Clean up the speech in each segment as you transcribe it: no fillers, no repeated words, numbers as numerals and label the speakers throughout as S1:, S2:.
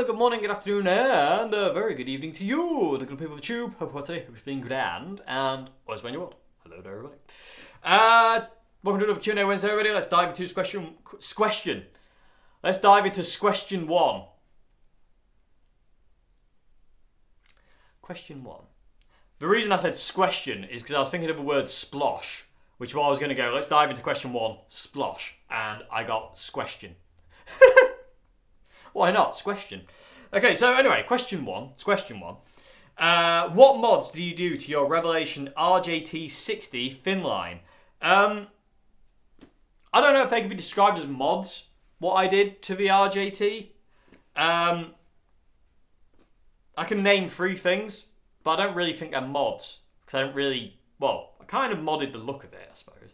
S1: good morning, good afternoon, and a very good evening to you, the good people of the tube. Hope you're feeling grand, and always when you want. Hello to everybody. Welcome to another Q&A Wednesday, everybody. Let's dive into this question. Let's dive into question one. Question one. The reason I said question is because I was thinking of the word splosh, which is what I was going to go. Let's dive into question one, splosh, and I got squestion. Why not? Question. Okay, so anyway, question one. What mods do you do to your Revelation RJT60 fin line? I don't know if they can be described as mods, what I did to the RJT. I can name 3 things, but I don't really think they're mods. Because I don't really... Well, I kind of modded the look of it, I suppose.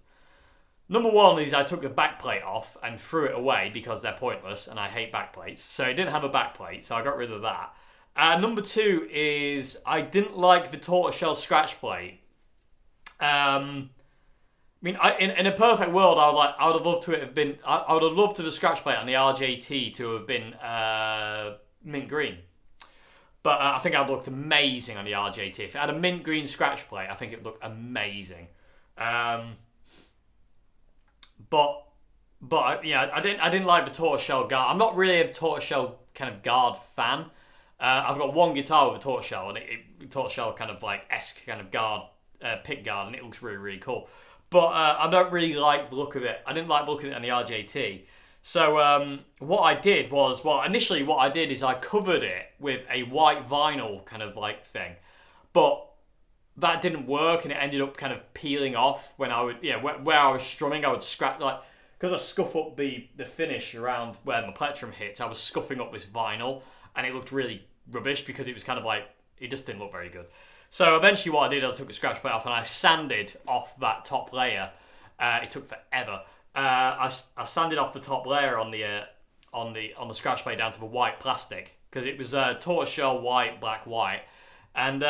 S1: Number 1 is I took the backplate off and threw it away because they're pointless and I hate backplates. So it didn't have a backplate, so I got rid of that. Number 2 is I didn't like the tortoiseshell scratch plate. I mean, in a perfect world, I would have loved the scratch plate on the RJT to have been mint green. But I think it would have looked amazing on the RJT. If it had a mint green scratch plate, I think it would look amazing. But yeah, I didn't like the tortoiseshell guard. I'm not really a tortoiseshell kind of guard fan. I've got one guitar with a tortoiseshell, and tortoiseshell kind of like esque kind of guard, pick guard, and it looks really, really cool. But I don't really like the look of it. I didn't like the look of it on the RJT. So what I did was, initially what I did is I covered it with a white vinyl kind of like thing. But that didn't work, and it ended up kind of peeling off when I would, where I was strumming, I would scratch, like, because I scuff up the finish around where my plectrum hit, I was scuffing up this vinyl, and it looked really rubbish because it was kind of like, it just didn't look very good. So eventually what I did, I took the scratch plate off and I sanded off that top layer. It took forever. I sanded off the top layer on the scratch plate down to the white plastic because it was tortoiseshell white, black, white, and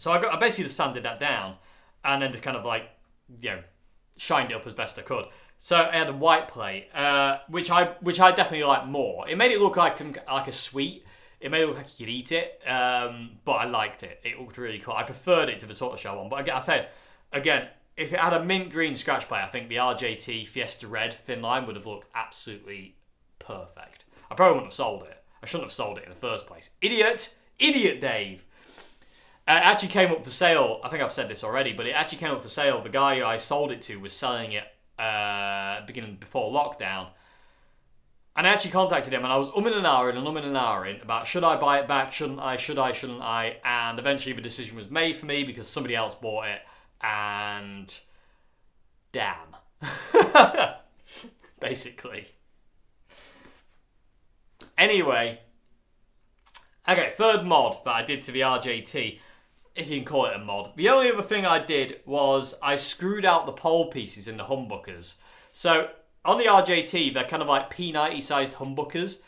S1: so I basically just sanded that down and then just kind of like shined it up as best I could. So I had a white plate, which I definitely like more. It made it look like a sweet. It made it look like you could eat it, but I liked it. It looked really cool. I preferred it to the tortoiseshell one. But again, if it had a mint green scratch plate, I think the RJT Fiesta Red thin line would have looked absolutely perfect. I probably wouldn't have sold it. I shouldn't have sold it in the first place. Idiot Dave. It actually came up for sale. I think I've said this already, but it actually came up for sale. The guy I sold it to was selling it beginning before lockdown. And I actually contacted him, and I was umming and ahhing about should I buy it back, shouldn't I? And eventually the decision was made for me because somebody else bought it, and damn. Basically. Anyway. Okay, third mod that I did to the RJT, if you can call it a mod. The only other thing I did was I screwed out the pole pieces in the humbuckers. So on the RJT, they're kind of like P90 sized humbuckers,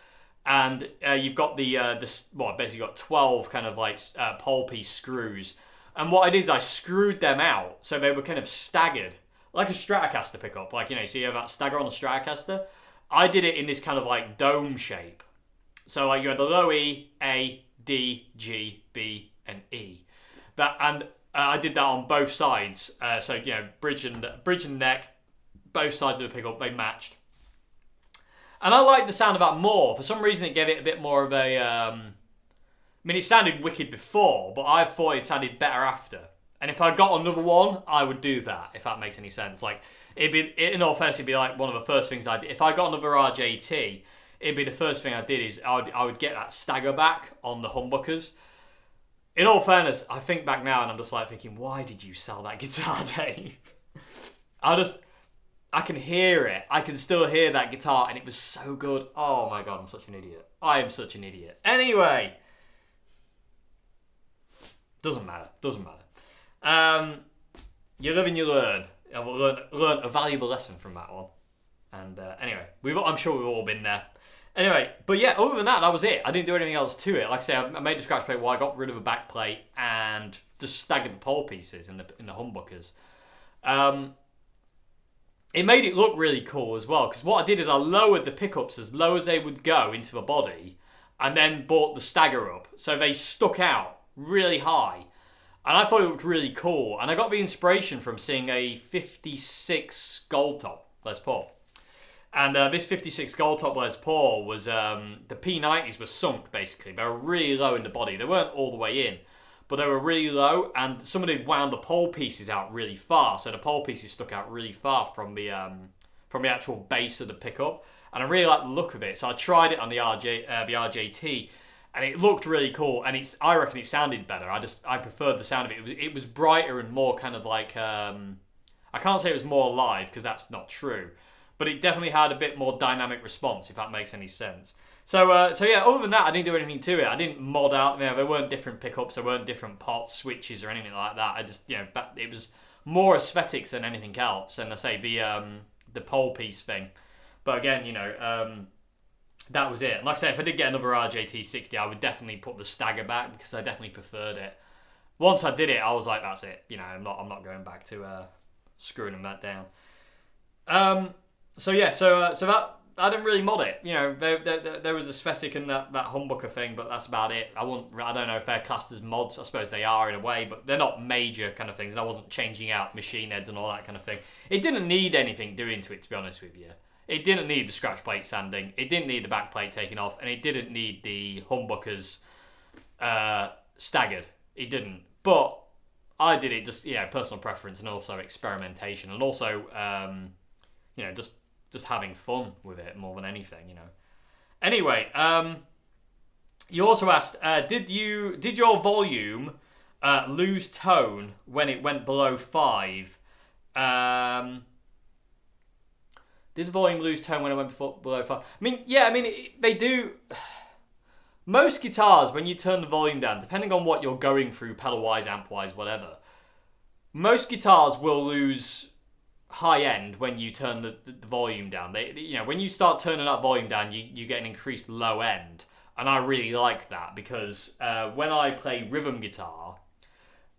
S1: and you've got basically got 12 kind of like pole piece screws. And what I did is I screwed them out so they were kind of staggered, like a Stratocaster pickup. Like, so you have that stagger on a Stratocaster. I did it in this kind of like dome shape. So like you had the low E, A, D, G, B, and E. I did that on both sides. So bridge and neck, both sides of the pickup, they matched. And I liked the sound of that more. For some reason, it gave it a bit more of a. It sounded wicked before, but I thought it sounded better after. And if I got another one, I would do that. If that makes any sense, like in all fairness, it'd be like one of the first things I did. If I got another RJT. It'd be the first thing I did is I would get that stagger back on the humbuckers. In all fairness, I think back now and I'm just like thinking, why did you sell that guitar, Dave? I can hear it. I can still hear that guitar, and it was so good. Oh my God, I'm such an idiot. I am such an idiot. Anyway. Doesn't matter. You live and you learn. I've learned a valuable lesson from that one. And anyway, I'm sure we've all been there. Anyway, but yeah, other than that was it. I didn't do anything else to it. Like I say, I made a scratch plate while I got rid of a back plate and just staggered the pole pieces in the humbuckers. it made it look really cool as well, because what I did is I lowered the pickups as low as they would go into the body, and then brought the stagger up, so they stuck out really high. And I thought it looked really cool, and I got the inspiration from seeing a 56 Gold Top Les Paul. And this 56 Gold Top Les Paul was, the P90s were sunk, basically. They were really low in the body. They weren't all the way in, but they were really low, and somebody had wound the pole pieces out really far, so the pole pieces stuck out really far from the actual base of the pickup, and I really liked the look of it, so I tried it on the RJT, and it looked really cool, and I reckon it sounded better. I preferred the sound of it. It was brighter and more kind of like, I can't say it was more live, because that's not true, but it definitely had a bit more dynamic response, if that makes any sense. So yeah, other than that, I didn't do anything to it. I didn't mod out, there weren't different pickups, there weren't different pots, switches, or anything like that. I just, it was more aesthetics than anything else. And I say the pole piece thing. But again, that was it. And like I say, if I did get another RJT60, I would definitely put the stagger back, because I definitely preferred it. Once I did it, I was like, that's it. I'm not going back to screwing them that down. So that. I didn't really mod it. There was aesthetic in that humbucker thing, but that's about it. I don't know if they're classed as mods. I suppose they are in a way, but they're not major kind of things. And I wasn't changing out machine heads and all that kind of thing. It didn't need anything doing to it, to be honest with you. It didn't need the scratch plate sanding. It didn't need the back plate taken off, and it didn't need the humbuckers staggered. It didn't. But I did it just personal preference and also experimentation, and also just having fun with it more than anything, Anyway, you also asked, did your volume lose tone when it went below 5? Did the volume lose tone when it went below 5? They do. Most guitars, when you turn the volume down, depending on what you're going through, pedal-wise, amp-wise, whatever, most guitars will lose high end when you turn the volume down. When you start turning that volume down, you get an increased low end, and I really like that, because when I play rhythm guitar,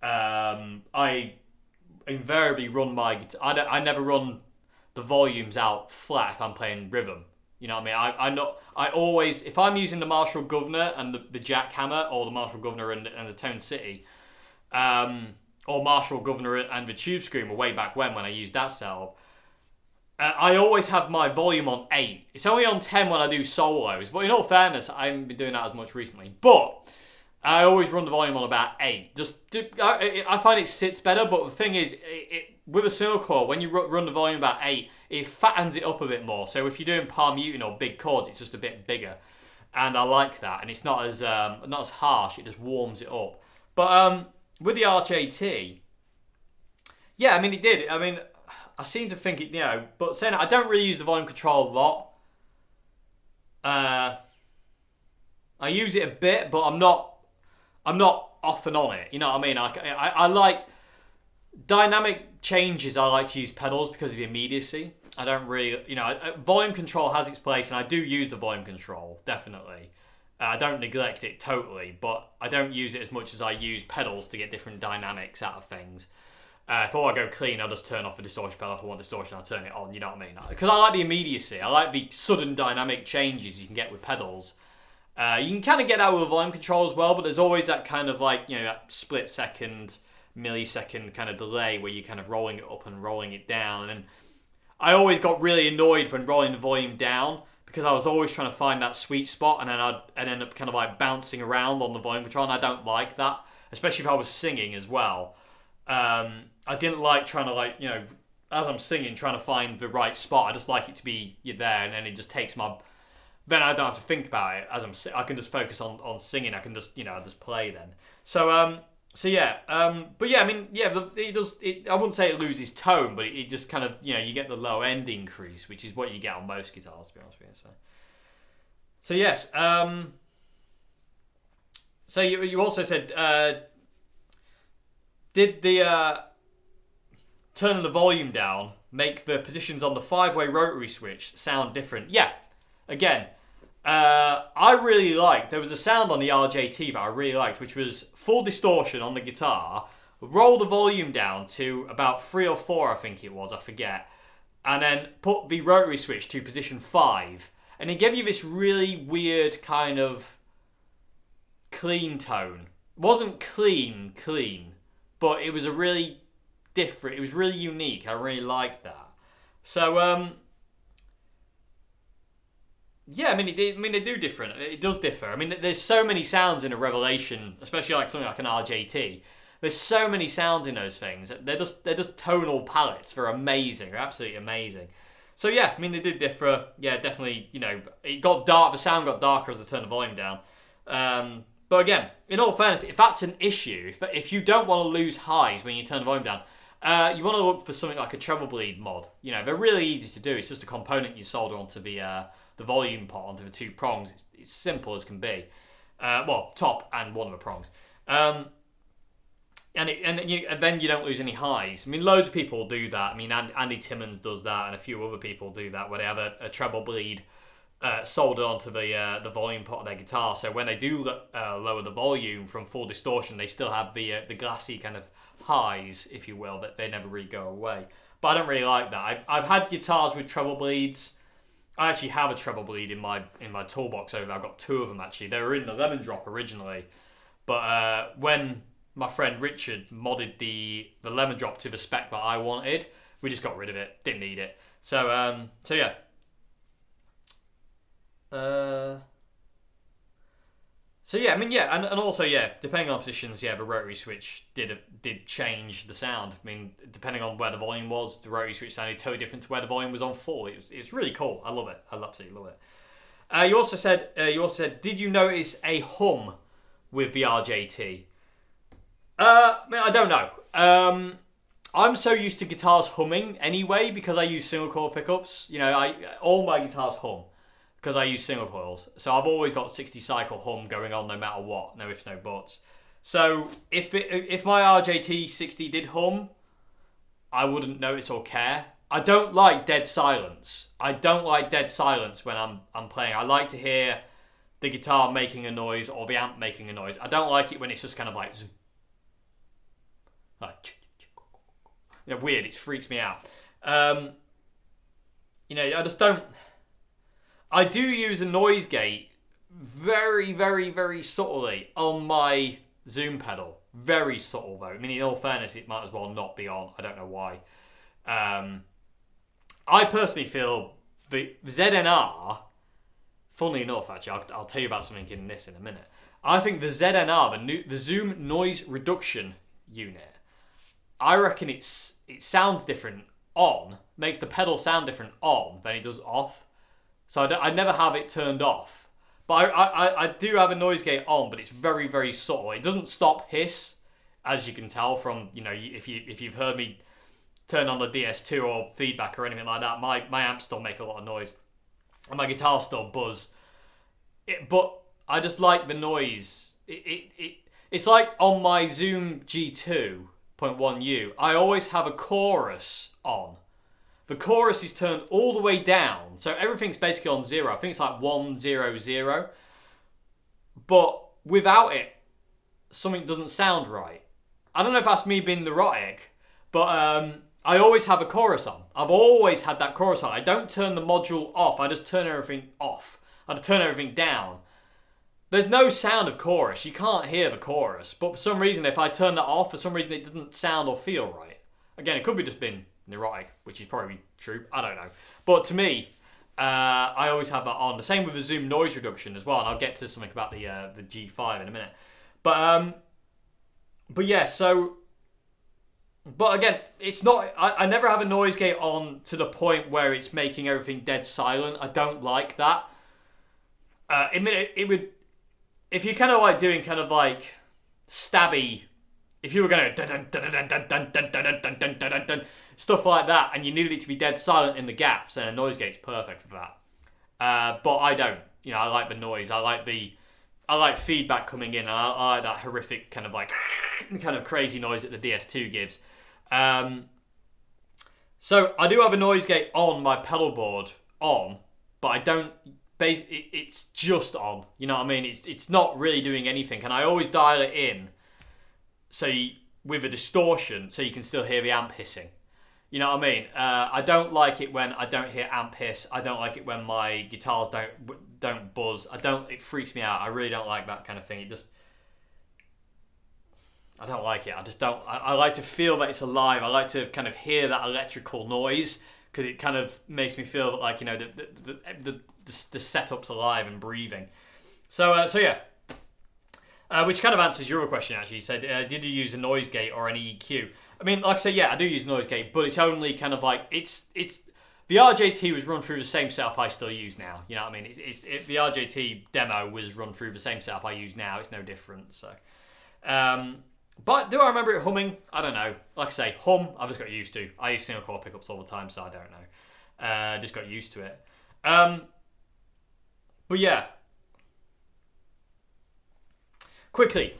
S1: I invariably run my guitar. I never run the volumes out flat if I'm playing rhythm. You know what I mean? I always, if I'm using the Marshall Governor and the Jackhammer, or the Marshall Governor and the Tone City, or Marshall Governor and the Tube Screamer way back when I used that setup, I always have my volume on 8. It's only on 10 when I do solos, but in all fairness, I haven't been doing that as much recently. But I always run the volume on about 8. I find it sits better, but the thing is, with a single coil, when you run the volume about 8, it fattens it up a bit more. So if you're doing palm muting or big chords, it's just a bit bigger. And I like that, and it's not as harsh, it just warms it up. But with the RJT, yeah, it did. I seem to think it, but saying that, I don't really use the volume control a lot. I use it a bit, but I'm not off and on it. You know what I mean? I like dynamic changes. I like to use pedals because of the immediacy. I don't really, volume control has its place, and I do use the volume control, definitely. I don't neglect it totally, but I don't use it as much as I use pedals to get different dynamics out of things. If I want to go clean, I'll just turn off the distortion pedal. If I want distortion, I'll turn it on, you know what I mean? Because I like the immediacy. I like the sudden dynamic changes you can get with pedals. You can kind of get that with a volume control as well, but there's always that kind of that split second, millisecond kind of delay where you're kind of rolling it up and rolling it down. And I always got really annoyed when rolling the volume down, because I was always trying to find that sweet spot, and then I'd end up kind of bouncing around on the volume control, and I don't like that, especially if I was singing as well. I didn't like trying to as I'm singing, trying to find the right spot. I just like it to be there, and then it just takes my. Then I don't have to think about it as I can just focus on singing. I can just just play then. But yeah, it does. I wouldn't say it loses tone, but it just kind of you get the low end increase, which is what you get on most guitars, to be honest with you. So yes. So you also said, did the turning the volume down make the positions on the 5-way rotary switch sound different? Yeah. Again, I really liked, there was a sound on the RJT that I really liked, which was full distortion on the guitar, roll the volume down to about 3 or 4, I think it was, I forget, and then put the rotary switch to position 5, and it gave you this really weird kind of clean tone. It wasn't clean, but it was a really different, it was really unique. I really liked that. So, yeah, I mean, they do different. It does differ. I mean, there's so many sounds in a Revelation, especially like something like an RJT. There's so many sounds in those things. They're just tonal palettes. They're amazing. They're absolutely amazing. So yeah, I mean, they did differ. Yeah, definitely. You know, it got dark. The sound got darker as I turned the volume down. But again, in all fairness, if that's an issue, if you don't want to lose highs when you turn the volume down, you want to look for something like a treble bleed mod. You know, they're really easy to do. It's just a component you solder onto the volume pot, onto the 2 prongs. It's simple as can be. Well, top and one of the prongs. And then you don't lose any highs. I mean, loads of people do that. I mean, Andy Timmons does that, and a few other people do that, where they have a treble bleed soldered onto the volume pot of their guitar. So when they do lower the volume from full distortion, they still have the glassy kind of highs, if you will, that they never really go away. But I don't really like that. I've had guitars with treble bleeds. I actually have a treble bleed in my toolbox over there. I've got 2 of them actually. They were in the Lemon Drop originally, but when my friend Richard modded the Lemon Drop to the spec that I wanted, we just got rid of it. Didn't need it. So yeah. So yeah, I mean, yeah, and also, yeah, depending on positions, yeah, the rotary switch did change the sound. I mean, depending on where the volume was, the rotary switch sounded totally different to where the volume was on full. It was really cool. I love it. I absolutely love it. You also said, did you notice a hum with the RJT? I mean, I don't know. I'm so used to guitars humming anyway because I use single coil pickups. You know, all my guitars hum because I use single coils. So I've always got 60 cycle hum going on no matter what. No ifs, no buts. So if my RJT60 did hum, I wouldn't notice or care. I don't like dead silence. I don't like dead silence when I'm playing. I like to hear the guitar making a noise or the amp making a noise. I don't like it when it's just kind of like you know, weird. It freaks me out. You know, I just don't. I do use a noise gate very, very, very subtly on my Zoom pedal. Very subtle though. I mean, in all fairness, it might as well not be on. I don't know why. I personally feel the ZNR. Funnily enough, actually, I'll tell you about something in this in a minute. I think the ZNR, the Zoom Noise Reduction Unit, I reckon it sounds different on, makes the pedal sound different on than it does off. So I never have it turned off. But I do have a noise gate on, but it's very, very subtle. It doesn't stop hiss, as you can tell from, you know, if you've heard me turn on the DS2 or feedback or anything like that, my amps still make a lot of noise. And my guitar still buzz. But I just like the noise. It's like on my Zoom G2.1U, I always have a chorus on. The chorus is turned all the way down, so everything's basically on 0. I think it's like 100. But without it, something doesn't sound right. I don't know if that's me being neurotic, but I always have a chorus on. I've always had that chorus on. I don't turn the module off. I just turn everything off. I just turn everything down. There's no sound of chorus. You can't hear the chorus. But for some reason, if I turn that off, for some reason it doesn't sound or feel right. Again, it could be just being neurotic, which is probably true. I don't know. But to me, I always have that on. The same with the Zoom noise reduction as well. And I'll get to something about the G5 in a minute. But yeah, so... But again, it's not... I never have a noise gate on to the point where it's making everything dead silent. I don't like that. It would... If you're kind of like doing kind of like stabby... If you were going to stuff like that, and you needed it to be dead silent in the gaps, then a noise gate's perfect for that. But I don't. You know, I like the noise. I like feedback coming in. And I like that horrific kind of like kind of crazy noise that the DS2 gives. So I do have a noise gate on my pedal board but I don't. It's just on. You know what I mean? It's not really doing anything, and I always dial it in. So with a distortion, so you can still hear the amp hissing. You know what I mean? I don't like it when I don't hear amp hiss. I don't like it when my guitars don't buzz. It freaks me out. I really don't like that kind of thing. I don't like it. I just don't. I like to feel that it's alive. I like to kind of hear that electrical noise because it kind of makes me feel like, you know, the setup's alive and breathing. So yeah. Which kind of answers your question, actually. You said, did you use a noise gate or an EQ? I mean, like I say, yeah, I do use a noise gate, but it's only kind of like, the RJT was run through the same setup I still use now. You know what I mean? The RJT demo was run through the same setup I use now. It's no different, so. But do I remember it humming? I don't know. Like I say, hum, I've just got used to. I use single coil pickups all the time, so I don't know. Just got used to it. But yeah. Quickly.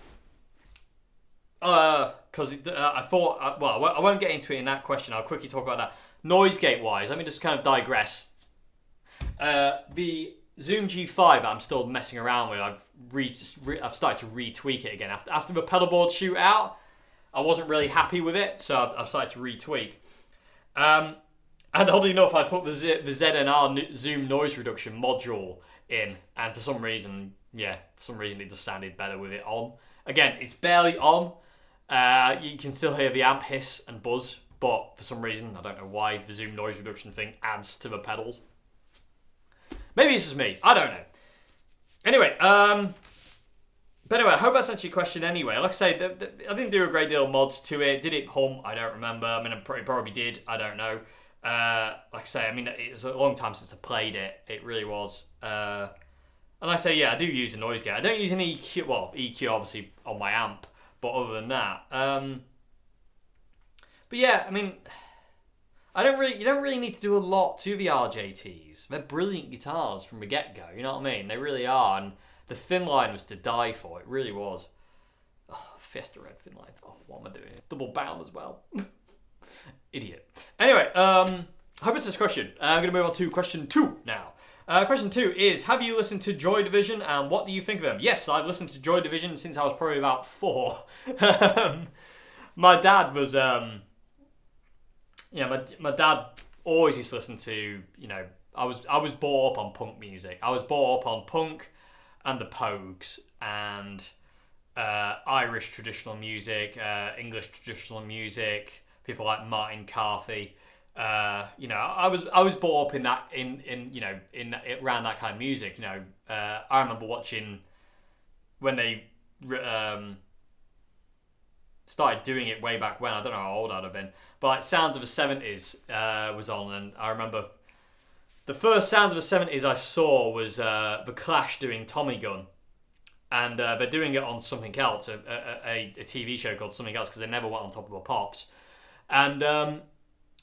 S1: Because I thought, well, I won't get into it in that question. I'll quickly talk about that. Noise gate wise, let me just kind of digress. The Zoom G5 that I'm still messing around with, I've started to retweak it again. After the pedal board shootout, I wasn't really happy with it, so I've started to retweak. And oddly enough, I put the ZNR Zoom noise reduction module in, and for some reason it just sounded better with it on. Again, it's barely on. You can still hear the amp hiss and buzz, but for some reason, I don't know why, the Zoom noise reduction thing adds to the pedals. Maybe it's just me. I don't know. Anyway, but anyway, I hope that's answered your question anyway. Like I say, I didn't do a great deal of mods to it. Did it hum? I don't remember. I mean, I probably did. I don't know. Like I say, I mean, it's a long time since I played it. It really was. And like I say, yeah, I do use a noise gate. I don't use an EQ. Well, EQ obviously on my amp, but other than that, but yeah, I mean, you don't really need to do a lot to the RJTs. They're brilliant guitars from the get-go. You know what I mean? They really are. And the thin line was to die for. It really was. Oh, Fiesta Red thin line. Oh, what am I doing? Double bound as well. Idiot. Anyway, I hope it's this question. I'm going to move on to question 2 now. Question 2 is, have you listened to Joy Division and what do you think of them? Yes, I've listened to Joy Division since I was probably about 4. My dad was, my dad always used to listen to, you know, I was brought up on punk music. I was brought up on punk and the Pogues and Irish traditional music, English traditional music, people like Martin Carthy. You know, I was brought up in around that kind of music. You know, I remember watching when they started doing it way back when. I don't know how old I'd have been, but like Sounds of the 70s was on, and I remember the first Sounds of the 70s I saw was the Clash doing Tommy Gun, and they're doing it on something else, a TV show called something else, because they never went on Top of the Pops, and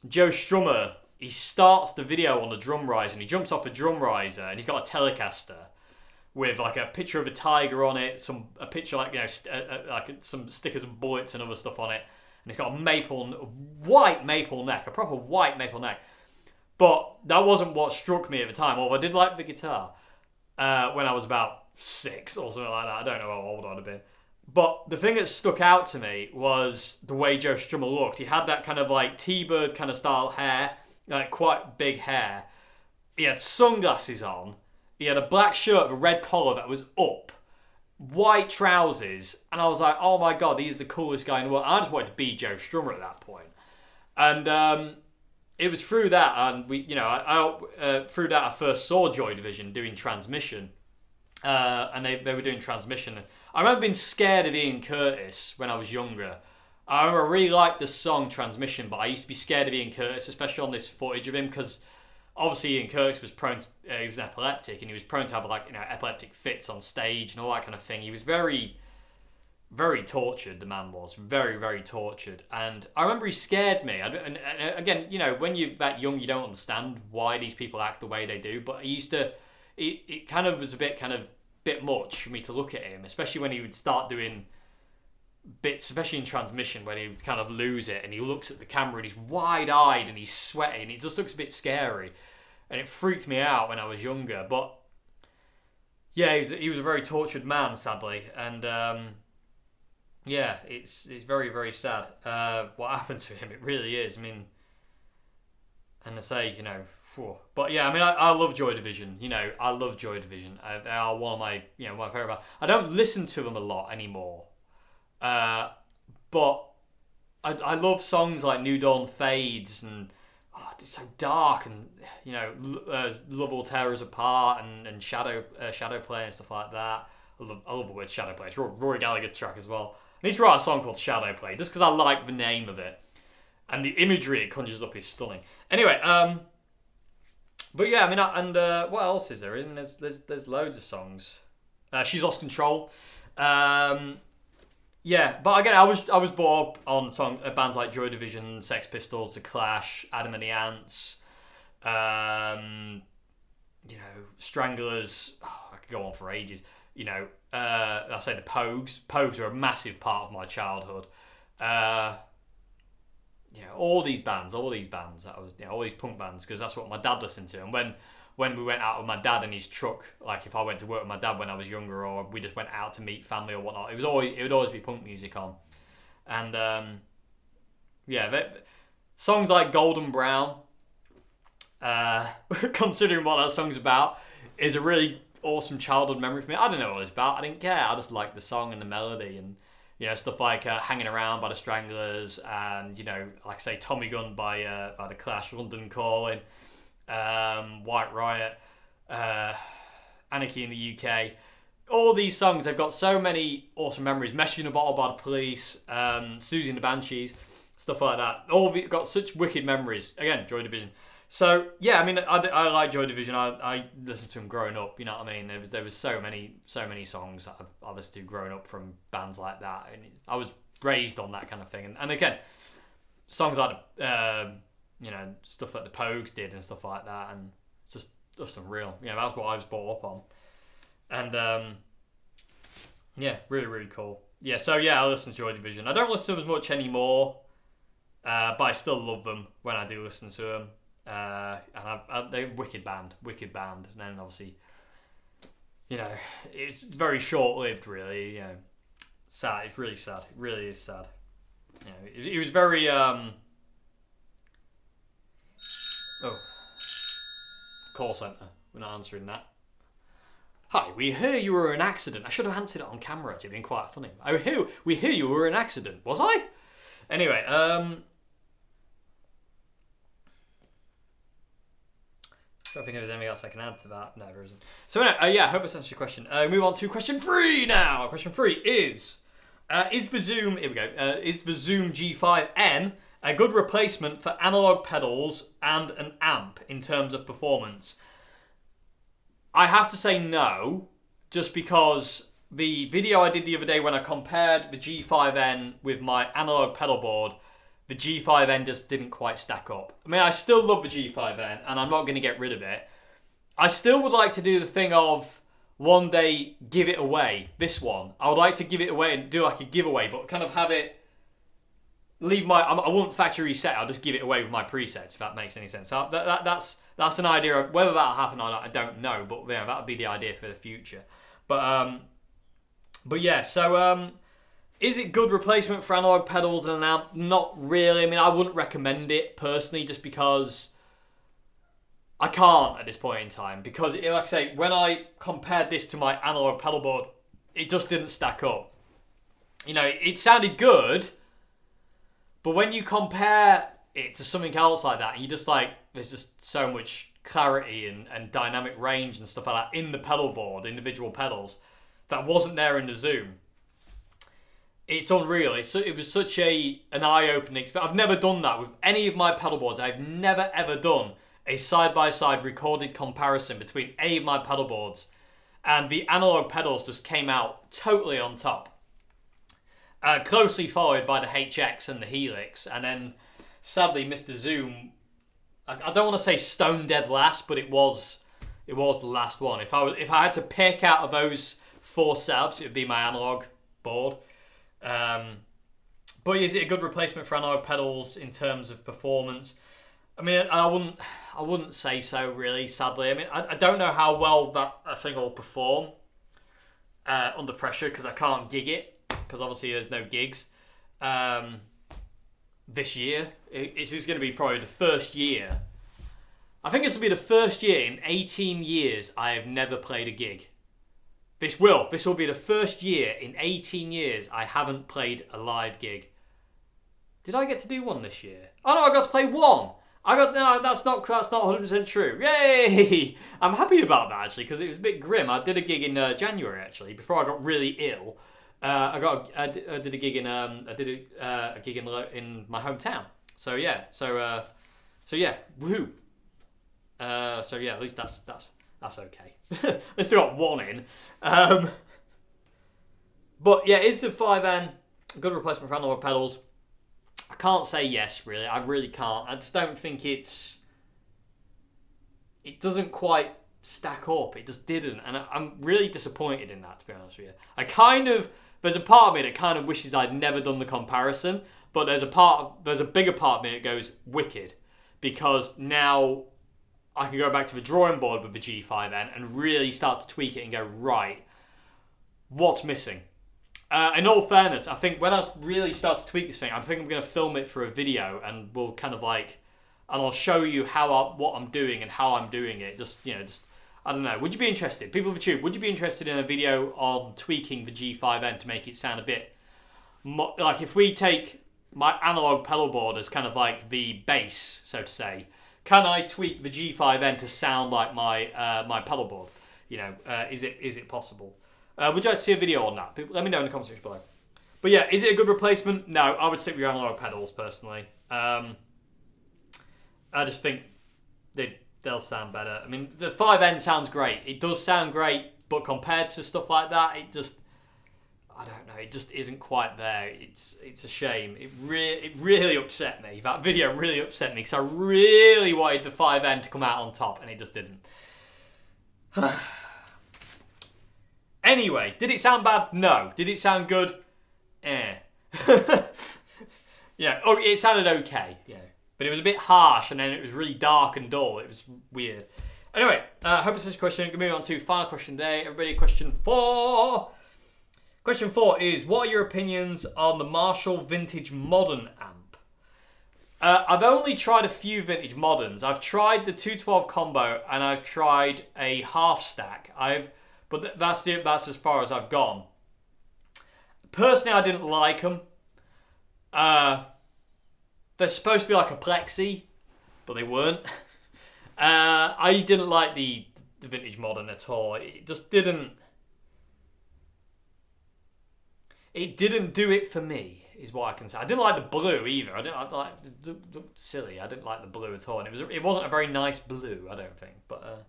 S1: Joe Strummer, he starts the video on the drum riser and he jumps off the drum riser and he's got a Telecaster with like a picture of a tiger on it, a picture like, you know, like some stickers and bullets and other stuff on it, and it's got a white maple neck, a proper white maple neck. But that wasn't what struck me at the time. Although I did like the guitar when I was about 6 or something like that. I don't know how old I'd have been. But the thing that stuck out to me was the way Joe Strummer looked. He had that kind of like T-Bird kind of style hair, like quite big hair. He had sunglasses on. He had a black shirt with a red collar that was up, white trousers, and I was like, oh my god, he's the coolest guy in the world. I just wanted to be Joe Strummer at that point. And it was through that, and through that I first saw Joy Division doing Transmission. And they were doing Transmission. I remember being scared of Ian Curtis when I was younger. I remember I really liked the song Transmission, but I used to be scared of Ian Curtis, especially on this footage of him, because obviously Ian Curtis was prone to, he was an epileptic, and he was prone to have like, you know, epileptic fits on stage and all that kind of thing. He was very, very tortured, the man was. Very, very tortured. And I remember he scared me. And again, you know, when you're that young, you don't understand why these people act the way they do, but he used to... It kind of was a bit much for me to look at him, especially when he would start doing bits, especially in Transmission, when he would kind of lose it and he looks at the camera and he's wide-eyed and he's sweaty and it just looks a bit scary, and it freaked me out when I was younger. But yeah, he was a very tortured man, sadly, and yeah, it's very, very sad what happened to him. It really is. I mean, And I say, you know, phew. But yeah, I mean, I love Joy Division. You know, I love Joy Division. They are one of my, you know, my favorite bands. I don't listen to them a lot anymore, but I love songs like New Dawn Fades and it's so dark, and you know, Love Will Tear Us Apart and Shadow Play and stuff like that. I love the word Shadow Play. It's a Rory Gallagher track as well. I need to write a song called Shadow Play just because I like the name of it. And the imagery it conjures up is stunning. Anyway, but yeah, I mean, what else is there? I mean, there's loads of songs. She's Lost Control. Yeah, but again, I was brought up on bands like Joy Division, Sex Pistols, The Clash, Adam and the Ants. You know, Stranglers. Oh, I could go on for ages. You know, I say the Pogues. Pogues are a massive part of my childhood. You know, all these bands that I was, you know, all these punk bands, because that's what my dad listened to. And when we went out with my dad in his truck, like if I went to work with my dad when I was younger, or we just went out to meet family or whatnot, it would always be punk music on. And songs like Golden Brown, considering what that song's about, is a really awesome childhood memory for me. I don't know what it's about. I didn't care. I just liked the song and the melody, and you know, stuff like Hanging Around by the Stranglers, and you know, like I say, Tommy Gun by the Clash, London Calling, White Riot, Anarchy in the UK. All these songs, they've got so many awesome memories. Message in a Bottle by the Police, Susie and the Banshees, stuff like that. All got such wicked memories. Again, Joy Division. So yeah, I mean, I like Joy Division. I listened to them growing up. You know what I mean? There was so many songs that I listened to growing up from bands like that, and I was raised on that kind of thing. And again, songs like you know, stuff like the Pogues did and stuff like that, and just unreal. You know, that's what I was brought up on. And yeah, really, really cool. Yeah, so yeah, I listen to Joy Division. I don't listen to them as much anymore, but I still love them when I do listen to them. And they're wicked band. And then obviously, you know, it's very short-lived, really. You know, sad. It's really sad. It really is sad. You know, it was very call centre. We're not answering that. Hi, we hear you were an accident. I should have answered it on camera. It's been quite funny. We hear you were an accident. Was I? Anyway, I don't think there's anything else I can add to that. No, there isn't. So anyway, yeah, I hope this answers your question. Move on to question 3 now. Question 3 is the Zoom? Here we go. Is the Zoom G5n a good replacement for analog pedals and an amp in terms of performance? I have to say no, just because the video I did the other day when I compared the G5n with my analog pedal board, the G5n just didn't quite stack up. I mean, I still love the G5n, and I'm not going to get rid of it. I still would like to do the thing of one day give it away. This one, I would like to give it away and do like a giveaway, but kind of have it I won't factory reset. I'll just give it away with my presets, if that makes any sense. So that's an idea. Of whether that'll happen or not, I don't know. But yeah, that would be the idea for the future. But yeah. So is it good replacement for analog pedals and an amp? Not really. I mean, I wouldn't recommend it personally, just because I can't at this point in time. Because like I say, when I compared this to my analog pedal board, it just didn't stack up. You know, it sounded good. But when you compare it to something else like that, you just like, there's just so much clarity and dynamic range and stuff like that in the pedal board, individual pedals, that wasn't there in the Zoom. It's unreal. It was such an eye-opening experience. I've never done that with any of my pedal boards. I've never ever done a side-by-side recorded comparison between any of my pedal boards, and the analog pedals just came out totally on top. Closely followed by the HX and the Helix, and then sadly Mr. Zoom, I don't want to say stone dead last, but it was the last one. If I had to pick out of those 4 setups, it would be my analog board. But is it a good replacement for analog pedals in terms of performance? I mean, I wouldn't say so, really, sadly. I mean, I don't know how well that thing will perform under pressure, because I can't gig it. Because obviously there's no gigs this year. It's going to be probably the first year I think this will be the first year in 18 years I have never played a gig. This will be the first year in 18 years I haven't played a live gig. Did I get to do one this year? Oh no, I got to play one. No, that's not 100% true. Yay! I'm happy about that actually because it was a bit grim. I did a gig in January actually before I got really ill. I did a gig in in my hometown. So yeah, woohoo. So yeah, at least that's okay. They still got one in. But yeah, is the 5N a good replacement for analog pedals? I can't say yes, really. I really can't. I just don't think it doesn't quite stack up. It just didn't. And I'm really disappointed in that, to be honest with you. There's a part of me that kind of wishes I'd never done the comparison, but there's a bigger part of me that goes wicked, because now I can go back to the drawing board with the G5N and really start to tweak it and go, right, what's missing? In all fairness, I think when I really start to tweak this thing, I think I'm going to film it for a video, and we'll kind of and I'll show you what I'm doing and how I'm doing it. Just I don't know. Would you be interested? People of YouTube, would you be interested in a video on tweaking the G5N to make it sound a bit like, if we take my analog pedal board as kind of like the base, so to say, can I tweak the G5N to sound like my pedal board? Is it possible? Would you like to see a video on that? Let me know in the comments section below. But yeah, is it a good replacement? No, I would stick with your analog pedals personally. I just think they'll sound better. I mean, the 5N sounds great. It does sound great, but compared to stuff like that, I don't know. It just isn't quite there. It's a shame. It really upset me. That video really upset me because I really wanted the 5N to come out on top, and it just didn't. Anyway, did it sound bad? No. Did it sound good? Yeah. Oh, it sounded okay. Yeah. But it was a bit harsh, and then it was really dark and dull. It was weird. Anyway, hope it's such a question. Going to move on to final question today. Everybody, question 4. Question 4 is, what are your opinions on the Marshall Vintage Modern amp? I've only tried a few Vintage Moderns. I've tried the 212 combo, and I've tried a half stack. But that's as far as I've gone. Personally, I didn't like them. They're supposed to be like a plexi, but they weren't. I didn't like the Vintage Modern at all. It just didn't. It didn't do it for me, is what I can say. I didn't like the blue either. I silly. I didn't like the blue at all, and it wasn't a very nice blue, I don't think. But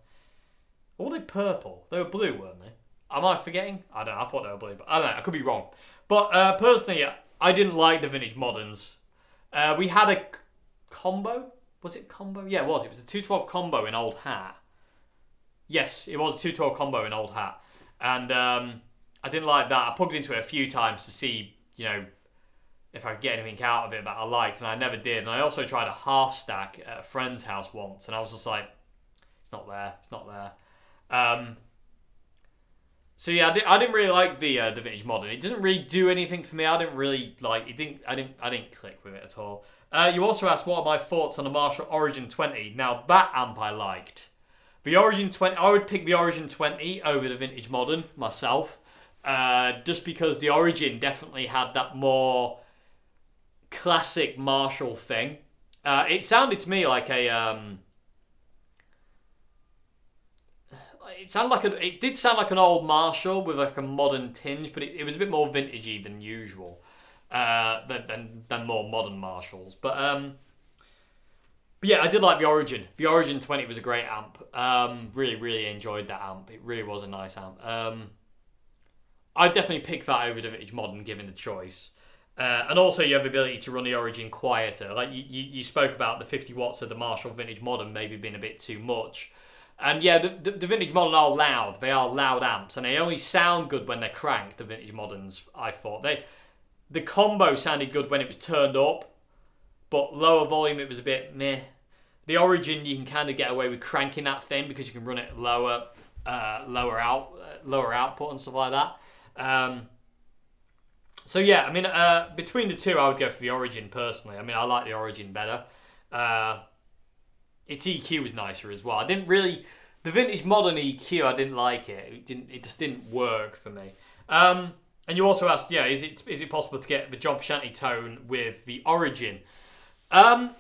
S1: or were they purple? They were blue, weren't they? Am I forgetting? I don't know. I thought they were blue, but I don't know. I could be wrong. But personally, I didn't like the Vintage Moderns. We had a combo. Was it combo? Yeah, it was. It was a 212 combo in Old Hat. Yes, it was a 212 combo in Old Hat. And I didn't like that. I plugged into it a few times to see, if I could get anything out of it that I liked, and I never did. And I also tried a half stack at a friend's house once, and I was just like, it's not there. It's not there. So yeah, I didn't really like the Vintage Modern. It doesn't really do anything for me. I didn't really like it. I didn't click with it at all. You also asked what are my thoughts on the Marshall Origin 20. Now that amp I liked. The Origin 20, I would pick the Origin 20 over the Vintage Modern myself, just because the Origin definitely had that more classic Marshall thing. It sounded to me like a it did sound like an old Marshall with like a modern tinge, but it was a bit more vintagey than usual, than more modern Marshalls. But yeah, I did like the Origin. The Origin 20 was a great amp. Really enjoyed that amp. It really was a nice amp. I'd definitely pick that over the Vintage Modern given the choice. And also you have the ability to run the Origin quieter. Like you spoke about the 50 watts of the Marshall Vintage Modern maybe being a bit too much. And yeah, the Vintage Modern are loud. They are loud amps, and they only sound good when they're cranked, the Vintage Moderns, I thought. The combo sounded good when it was turned up, but lower volume it was a bit meh. The Origin, you can kind of get away with cranking that thing because you can run it lower output and stuff like that. So yeah, I mean, between the two, I would go for the Origin personally. I mean, I like the Origin better. its EQ was nicer as well. I didn't really... The vintage modern EQ, I didn't like it. It just didn't work for me. And you also asked, yeah, is it possible to get the John Frusciante tone with the Origin? I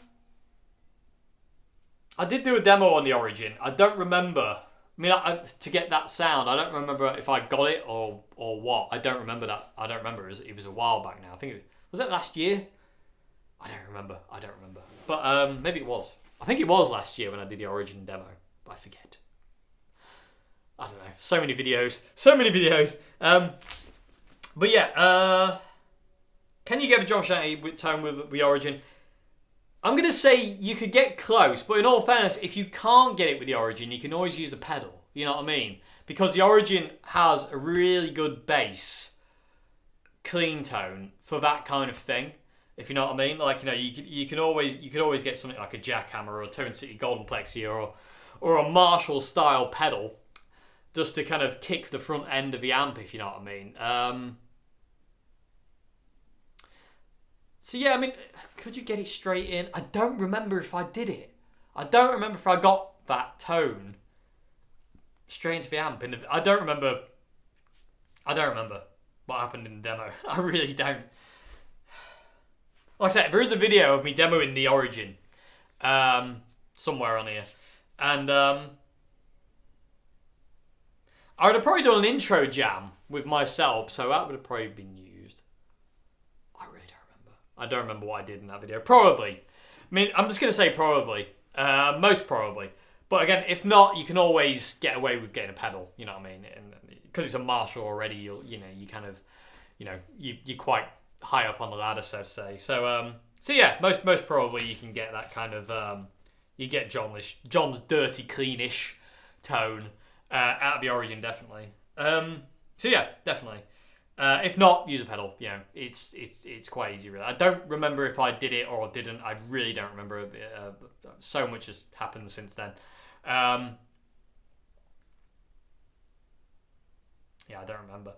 S1: did do a demo on the Origin. I don't remember. I mean, to get that sound, I don't remember if I got it or what. I don't remember that. I don't remember. It was a while back now. I think was that last year? I don't remember. But maybe it was. I think it was last year when I did the Origin demo. But I forget. I don't know. So many videos. But yeah, can you get a John Frusciante tone with the Origin? I'm going to say you could get close, but in all fairness, if you can't get it with the Origin, you can always use the pedal. You know what I mean? Because the Origin has a really good bass, clean tone for that kind of thing. If you know what I mean, like, you know, you could always get something like a Jackhammer or a Tone City Golden Plexi or a Marshall style pedal, just to kind of kick the front end of the amp, if you know what I mean. So yeah, I mean, could you get it straight in? I don't remember if I did it. I don't remember if I got that tone straight into the amp. I don't remember what happened in the demo. I really don't. Like I said, there is a video of me demoing the Origin somewhere on here. And I would have probably done an intro jam with myself, so that would have probably been used. I don't remember what I did in that video. Probably. I mean, I'm just going to say probably. Most probably. But again, if not, you can always get away with getting a pedal. You know what I mean? And because it's a Marshall already, you're quite high up on the ladder, so to say. So yeah, most probably you can get that kind of you get John's dirty, cleanish tone out of the Origin, definitely. So yeah, definitely. If not, use a pedal. You know, it's quite easy, really. I don't remember if I did it or didn't. I really don't remember. So much has happened since then. Yeah, I don't remember.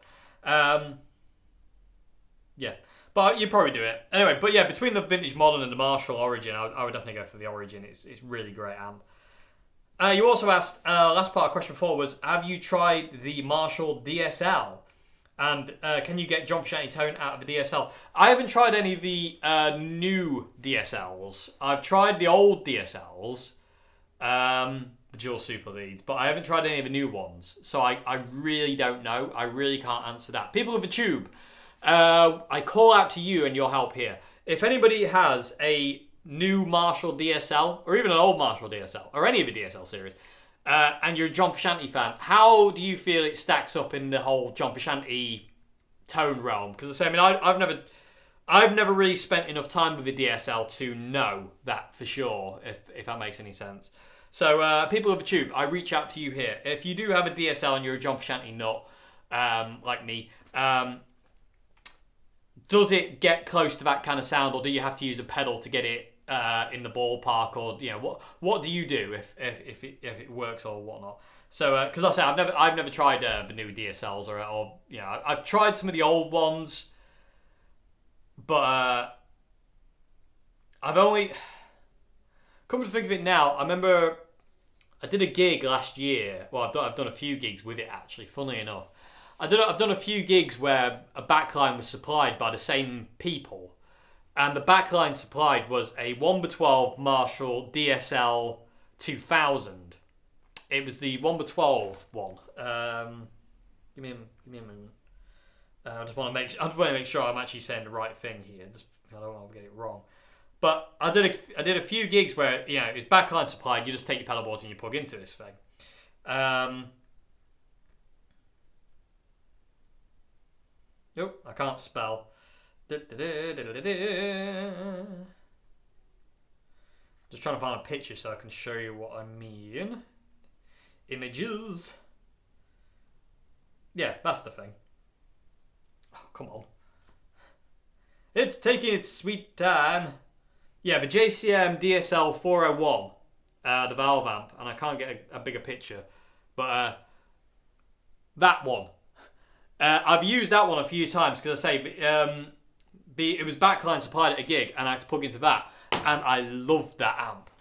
S1: Yeah, but you probably do it anyway. But yeah, between the vintage modern and the Marshall Origin, I would definitely go for the Origin. It's really great amp. You also asked, last part of question 4 was, have you tried the Marshall DSL? And can you get John Frusciante tone out of the DSL? I haven't tried any of the new DSLs. I've tried the old DSLs, the dual super leads, but I haven't tried any of the new ones. So I really don't know. I really can't answer that. People of the tube, I call out to you and your help here. If anybody has a new Marshall DSL, or even an old Marshall DSL, or any of the DSL series, and you're a John Frusciante fan, how do you feel it stacks up in the whole John Frusciante tone realm? Because I say, I mean, I've never really spent enough time with the DSL to know that for sure, if that makes any sense. So, people of the tube, I reach out to you here. If you do have a DSL and you're a John Frusciante nut, like me, does it get close to that kind of sound, or do you have to use a pedal to get it in the ballpark, or you know, what do you do if it works or whatnot? So because I say I've never tried the new DSLs or you know, I've tried some of the old ones, but I've only come to think of it now. I remember I did a gig last year. Well, I've done a few gigs with it actually. Funnily enough, I've done a few gigs where a backline was supplied by the same people. And the backline supplied was a 1x12 Marshall DSL 2000. It was the 1x12 one. Give me a moment. I just want to make sure I'm actually saying the right thing here. I don't want to get it wrong. But I did a few gigs where, you know, it's backline supplied. You just take your pedal boards and you plug into this thing. Nope, I can't spell. Just trying to find a picture so I can show you what I mean. Images. Yeah, that's the thing. Oh, come on. It's taking its sweet time. Yeah, the JCM DSL 401, the valve amp, and I can't get a bigger picture, but that one. I've used that one a few times because I say it was backline supplied at a gig, and I had to plug into that, and I loved that amp.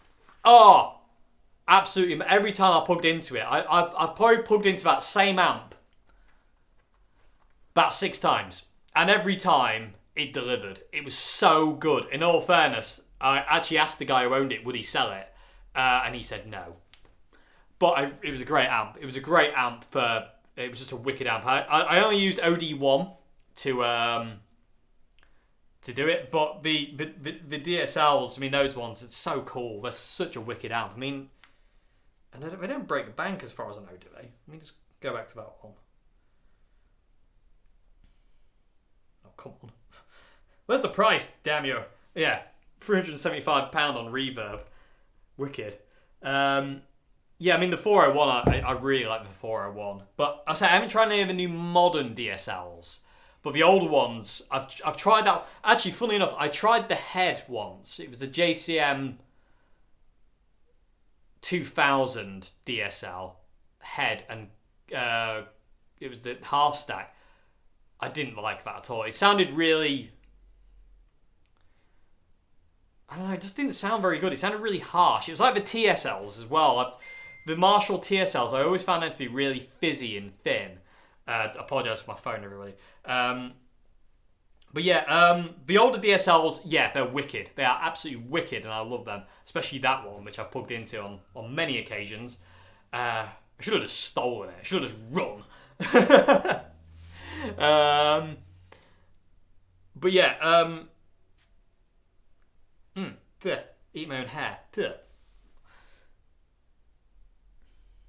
S1: Oh, absolutely, every time I plugged into it, I've probably plugged into that same amp about 6 times. And every time it delivered. It was so good. In all fairness, I actually asked the guy who owned it, would he sell it? And he said no. But it was a great amp. It was a great amp for... It was just a wicked amp. I only used OD1 to do it, but the DSLs, I mean, those ones, it's so cool. They're such a wicked amp. I mean, and they don't break the bank as far as I know, do they? Let me just go back to that one. Oh, come on. Where's the price? Damn you. Yeah, £375 on Reverb. Wicked. Yeah, I mean, the 401, I really like the 401. But I haven't tried any of the new modern DSLs. But the older ones, I've tried that. Actually, funny enough, I tried the head once. It was the JCM 2000 DSL head, and it was the half stack. I didn't like that at all. It sounded really... I don't know, it just didn't sound very good. It sounded really harsh. It was like the TSLs as well. The Marshall TSLs, I always found them to be really fizzy and thin. I apologise for my phone, everybody. But yeah, the older DSLs, yeah, they're wicked. They are absolutely wicked, and I love them. Especially that one, which I've plugged into on many occasions. I should have just stolen it. I should have just run. But yeah, eat my own hair.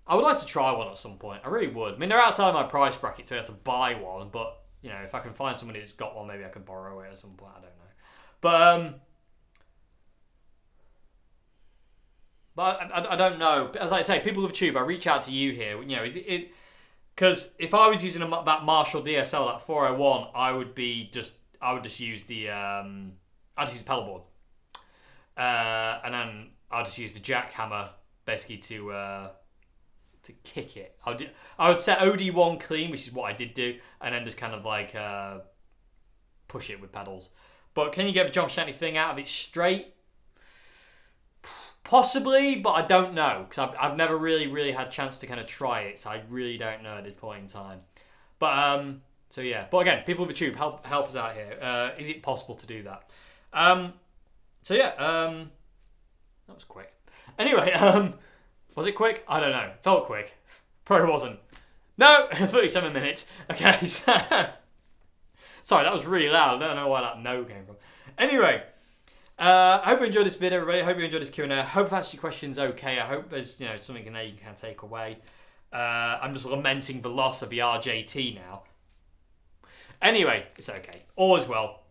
S1: I would like to try one at some point. I really would. I mean, they're outside of my price bracket, so I have to buy one. But, you know, if I can find somebody who's got one, maybe I could borrow it at some point. I don't know. But I don't know. As I say, people of Tube, I reach out to you here. You know, is it... Because if I was using that Marshall DSL, that 401, I would just use the... I'd just use the pedal board. And then I'll just use the jackhammer, basically, to kick it. I would set OD1 clean, which is what I did do, and then just kind of like push it with pedals. But can you get the John Frusciante thing out of it straight? Possibly, but I don't know, because I've never really had a chance to kind of try it, so I really don't know at this point in time. But so yeah. But again, people of the Tube, help us out here. Is it possible to do that? So yeah, that was quick. Anyway, was it quick? I don't know. Felt quick. Probably wasn't. No, 37 minutes. Okay, so... Sorry, that was really loud. I don't know why that no came from. Anyway, I hope you enjoyed this video, everybody. I hope you enjoyed this Q&A. I hope I've answered your questions okay. I hope there's something in there you can take away. I'm just lamenting the loss of the RJT now. Anyway, it's okay. All is well.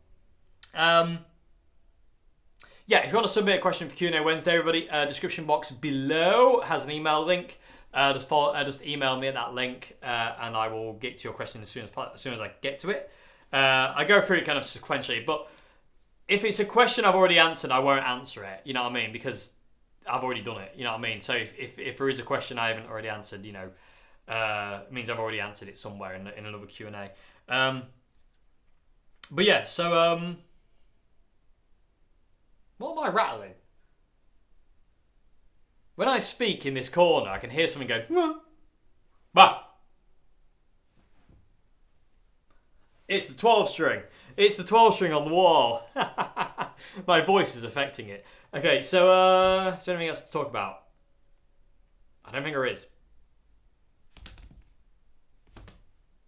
S1: Yeah, if you want to submit a question for Q&A Wednesday, everybody, description box below has an email link. Just email me at that link, and I will get to your question as soon as I get to it. I go through it kind of sequentially, but if it's a question I've already answered, I won't answer it. You know what I mean? Because I've already done it. You know what I mean? So if there is a question I haven't already answered, it means I've already answered it somewhere in another Q&A. But yeah, so what am I rattling? When I speak in this corner, I can hear something go, bah! It's the 12 string. It's the 12 string on the wall. My voice is affecting it. Okay, so, is there anything else to talk about? I don't think there is.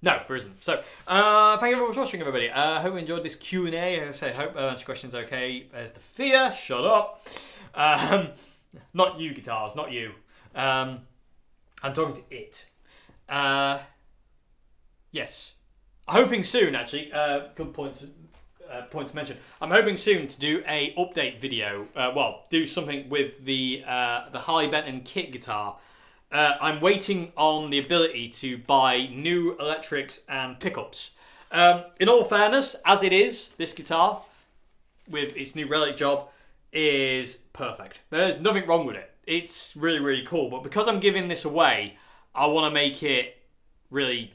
S1: No, there isn't. So, thank you very much for watching, everybody. I hope you enjoyed this Q&A. As I say, I hope I answered your questions okay. There's the fear. Shut up. Not you, guitars. Not you. I'm talking to it. Yes. I'm hoping soon, actually. Good point to mention. I'm hoping soon to do a update video. Do something with the Harley Benton kit guitar. I'm waiting on the ability to buy new electrics and pickups. In all fairness, as it is, this guitar, with its new relic job, is perfect. There's nothing wrong with it. It's really, really cool. But because I'm giving this away, I want to make it really,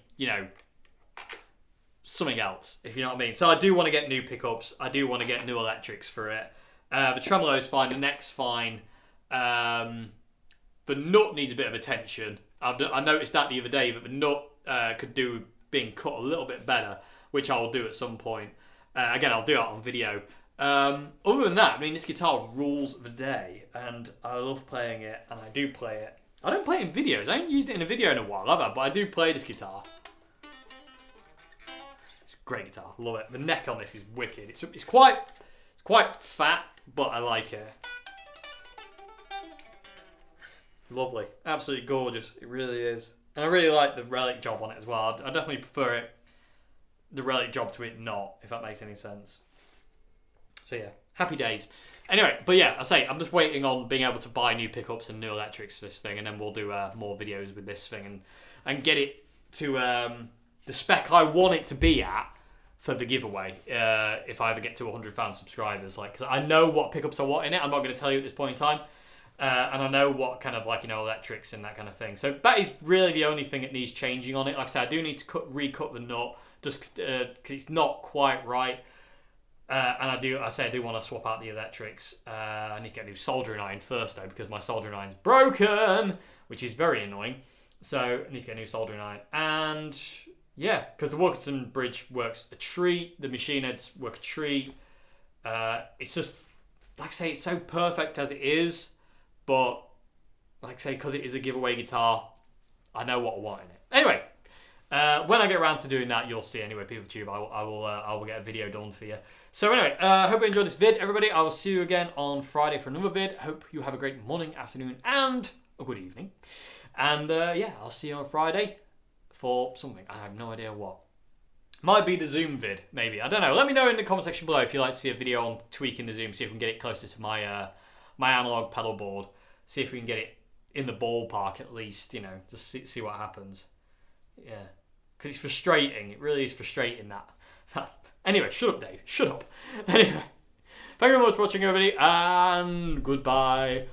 S1: something else, if you know what I mean. So I do want to get new pickups. I do want to get new electrics for it. The tremolo's fine. The neck's fine. The nut needs a bit of attention. I noticed that the other day, that the nut could do being cut a little bit better, which I'll do at some point. Again, I'll do it on video. Other than that, I mean, this guitar rules the day, and I love playing it, and I do play it. I don't play it in videos. I haven't used it in a video in a while, have I? But I do play this guitar. It's a great guitar. Love it. The neck on this is wicked. It's quite fat, but I like it. Lovely. Absolutely gorgeous. It really is. And I really like the relic job on it as well. I definitely prefer the relic job to it not, if that makes any sense. So yeah, happy days. Anyway, but yeah, I'm just waiting on being able to buy new pickups and new electrics for this thing, and then we'll do more videos with this thing and get it to the spec I want it to be at for the giveaway. If I ever get to 100,000 subscribers, like, because I know what pickups I want in it. I'm not going to tell you at this point in time. And I know what kind of, like, you know, electrics and that kind of thing. So that is really the only thing that needs changing on it. Like I said, I do need to recut the nut just because it's not quite right. And I do want to swap out the electrics. I need to get a new soldering iron first, though, because my soldering iron's broken, which is very annoying. So I need to get a new soldering iron. And yeah, because the Wilkinson bridge works a treat. The machine heads work a treat. It's just, like I say, it's so perfect as it is. But, like I say, because it is a giveaway guitar, I know what I want in it. Anyway, when I get around to doing that, you'll see anyway, PeopleTube. I will get a video done for you. So anyway, hope you enjoyed this vid, everybody. I will see you again on Friday for another vid. Hope you have a great morning, afternoon, and a good evening. And yeah, I'll see you on Friday for something. I have no idea what. Might be the Zoom vid, maybe. I don't know. Let me know in the comment section below if you'd like to see a video on tweaking the Zoom, see if we can get it closer to my my analog pedal board. See if we can get it in the ballpark at least, you know, just see what happens. Yeah. Because it's frustrating. It really is frustrating that. Anyway, shut up, Dave. Shut up. Anyway, thank you very much for watching, everybody, and goodbye.